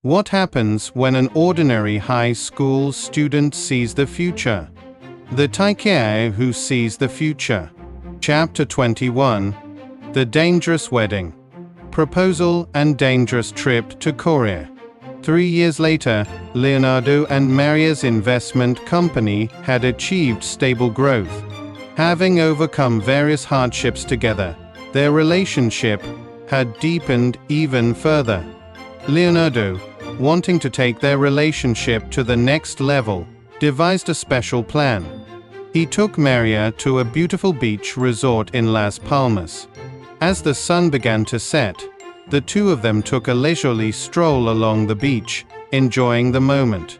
What happens when an ordinary high school student sees the future? The Tyke who sees the future. Chapter 21. The Dangerous Wedding. Proposal and dangerous trip to Korra. 3 years later, Leonardo and Maria's investment company had achieved stable growth. Having overcome various hardships together, their relationship had deepened even further. Leonardo, wanting to take their relationship to the next level, devised a special plan. He took Maria to a beautiful beach resort in Las Palmas. As the sun began to set, the two of them took a leisurely stroll along the beach, enjoying the moment.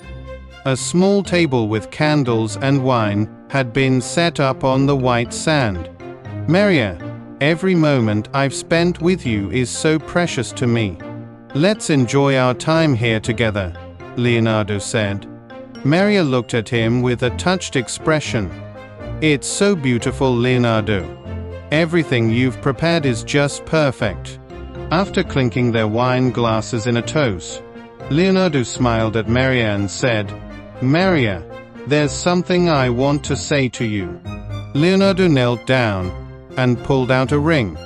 A small table with candles and wine had been set up on the white sand. "Maria, every moment I've spent with you is so precious to me. Let's enjoy our time here together," Leonardo said. Maria looked at him with a touched expression. "It's so beautiful, Leonardo. Everything you've prepared is just perfect." After clinking their wine glasses in a toast, Leonardo smiled at Maria and said, "Maria, there's something I want to say to you." Leonardo knelt down and pulled out a ring.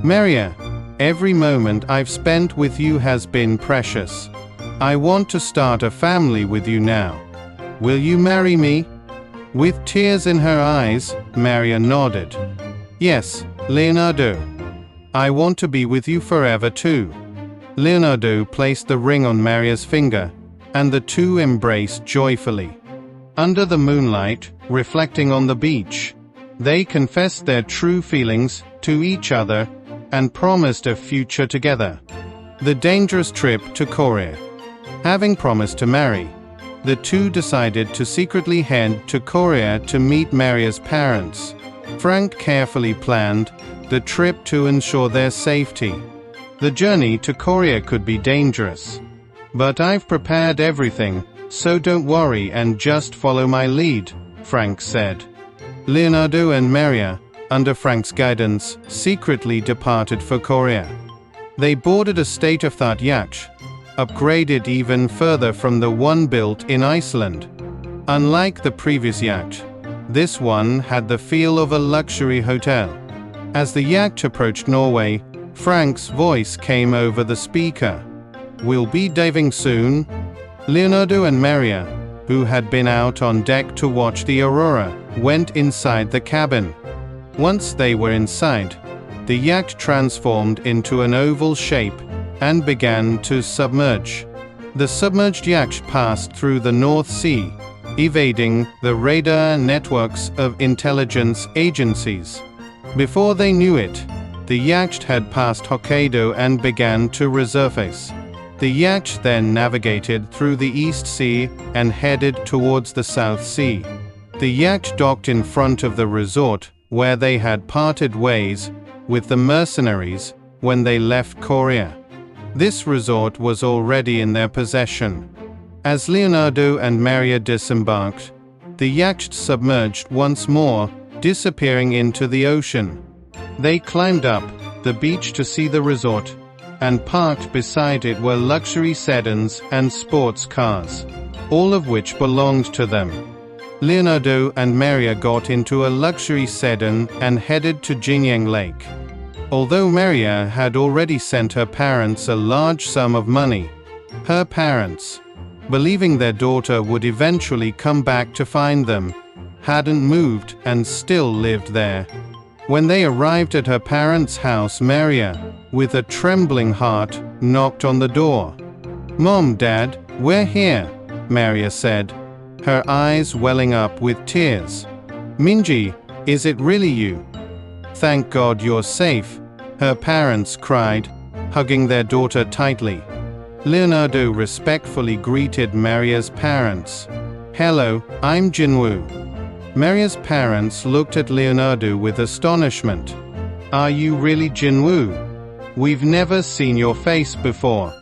"Maria, every moment I've spent with you has been precious. I want to start a family with you now. Will you marry me?" With tears in her eyes, Maria nodded. "Yes, Leonardo. I want to be with you forever too." Leonardo placed the ring on Maria's finger, and the two embraced joyfully. Under the moonlight, reflecting on the beach, they confessed their true feelings to each other and promised a future together. The dangerous trip to Korra. Having promised to marry, the two decided to secretly head to Korra to meet Maria's parents. Frank carefully planned the trip to ensure their safety. "The journey to Korra could be dangerous, but I've prepared everything, so don't worry and just follow my lead," Frank said. Leonardo and Maria, under Frank's guidance, secretly departed for Korra. They boarded a state-of-the-art yacht, upgraded even further from the one built in Iceland. Unlike the previous yacht, this one had the feel of a luxury hotel. As the yacht approached Norway, Frank's voice came over the speaker. "We'll be diving soon." Leonardo and Maria, who had been out on deck to watch the aurora, went inside the cabin. Once they were inside, the yacht transformed into an oval shape and began to submerge. The submerged yacht passed through the North Sea, evading the radar networks of intelligence agencies. Before they knew it, the yacht had passed Hokkaido and began to resurface. The yacht then navigated through the East Sea and headed towards the South Sea. The yacht docked in front of the resort, where they had parted ways with the mercenaries when they left Korra. This resort was already in their possession. As Leonardo and Maria disembarked, the yacht submerged once more, disappearing into the ocean. They climbed up the beach to see the resort, and parked beside it were luxury sedans and sports cars, all of which belonged to them. Leonardo and Maria got into a luxury sedan and headed to Jinyang Lake. Although Maria had already sent her parents a large sum of money, her parents, believing their daughter would eventually come back to find them, hadn't moved and still lived there. When they arrived at her parents' house, Maria, with a trembling heart, knocked on the door. "Mom, Dad, we're here," Maria said, her eyes welling up with tears. "Minji, is it really you? Thank God you're safe," her parents cried, hugging their daughter tightly. Leonardo respectfully greeted Maria's parents. "Hello, I'm Jinwoo." Maria's parents looked at Leonardo with astonishment. "Are you really Jinwoo? We've never seen your face before.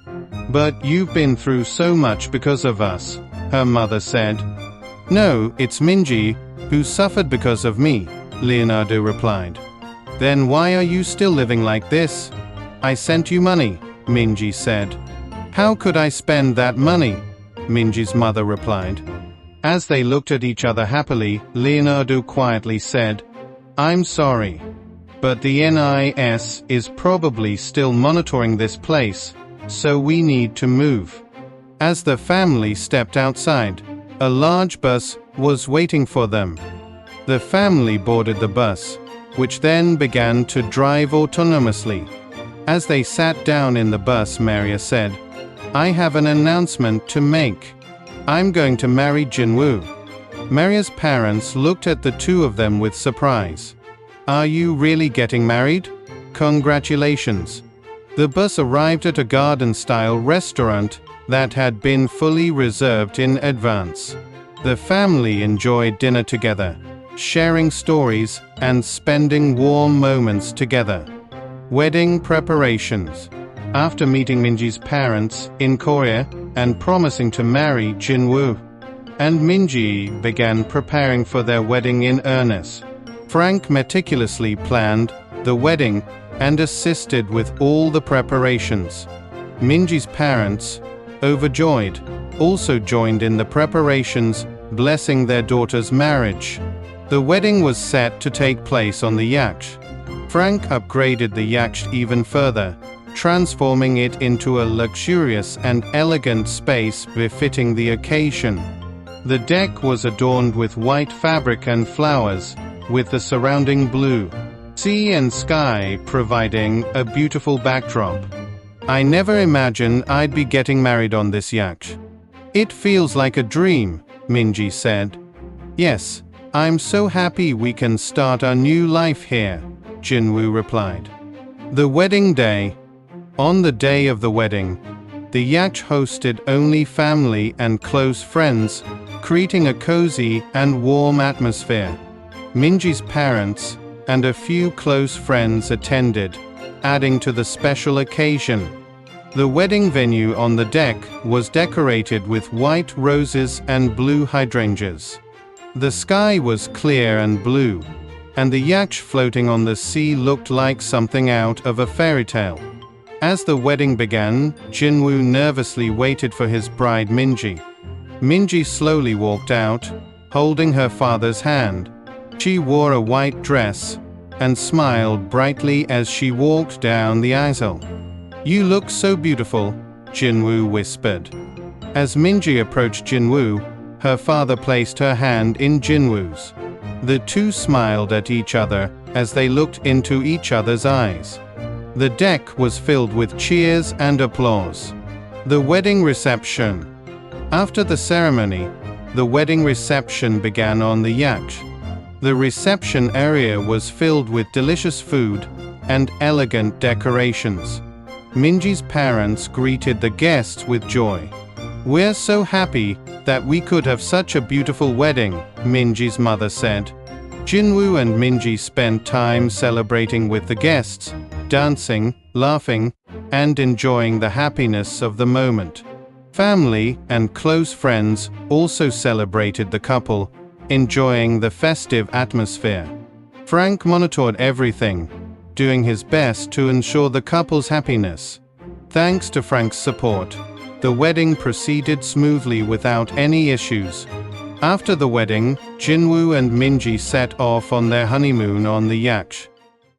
But you've been through so much because of us," her mother said. "No, it's Minji, who suffered because of me," Leonardo replied. "Then why are you still living like this?" "I sent you money," Minji said. How could I spend that money? Minji's mother replied. As they looked at each other happily, Leonardo quietly said, I'm sorry, but the NIS is probably still monitoring this place, so we need to move. As the family stepped outside, a large bus was waiting for them. The family boarded the bus, which then began to drive autonomously. As they sat down in the bus, Maria said, I have an announcement to make. I'm going to marry Jinwoo. Maria's parents looked at the two of them with surprise. Are you really getting married? Congratulations. The bus arrived at a garden-style restaurant that had been fully reserved in advance. The family enjoyed dinner together, sharing stories and spending warm moments together. Wedding preparations. After meeting Minji's parents in Korea and promising to marry Jinwoo, and Minji began preparing for their wedding in earnest. Frank meticulously planned the wedding and assisted with all the preparations. Minji's parents, overjoyed, also joined in the preparations, blessing their daughter's marriage. The wedding was set to take place on the yacht. Frank upgraded the yacht even further, transforming it into a luxurious and elegant space befitting the occasion. The deck was adorned with white fabric and flowers, with the surrounding blue sea and sky providing a beautiful backdrop. I never imagined I'd be getting married on this yacht. It feels like a dream, Minji said. Yes, I'm so happy we can start our new life here, Jinwoo replied. The wedding day. On the day of the wedding, the yacht hosted only family and close friends, creating a cozy and warm atmosphere. Minji's parents and a few close friends attended, adding to the special occasion. The wedding venue on the deck was decorated with white roses and blue hydrangeas. The sky was clear and blue, and the yacht floating on the sea looked like something out of a fairy tale. As the wedding began, Jinwoo nervously waited for his bride Minji. Minji slowly walked out, holding her father's hand. She wore a white dress and smiled brightly as she walked down the aisle. You look so beautiful, Jinwoo whispered. As Minji approached Jinwoo, her father placed her hand in Jinwoo's. The two smiled at each other as they looked into each other's eyes. The deck was filled with cheers and applause. The wedding reception. After the ceremony, the wedding reception began on the yacht. The reception area was filled with delicious food and elegant decorations. Minji's parents greeted the guests with joy. We're so happy that we could have such a beautiful wedding, Minji's mother said. Jinwoo and Minji spent time celebrating with the guests, dancing, laughing, and enjoying the happiness of the moment. Family and close friends also celebrated the couple, enjoying the festive atmosphere. Frank monitored everything, doing his best to ensure the couple's happiness. Thanks to Frank's support, the wedding proceeded smoothly without any issues. After the wedding, Jinwoo and Minji set off on their honeymoon on the yacht.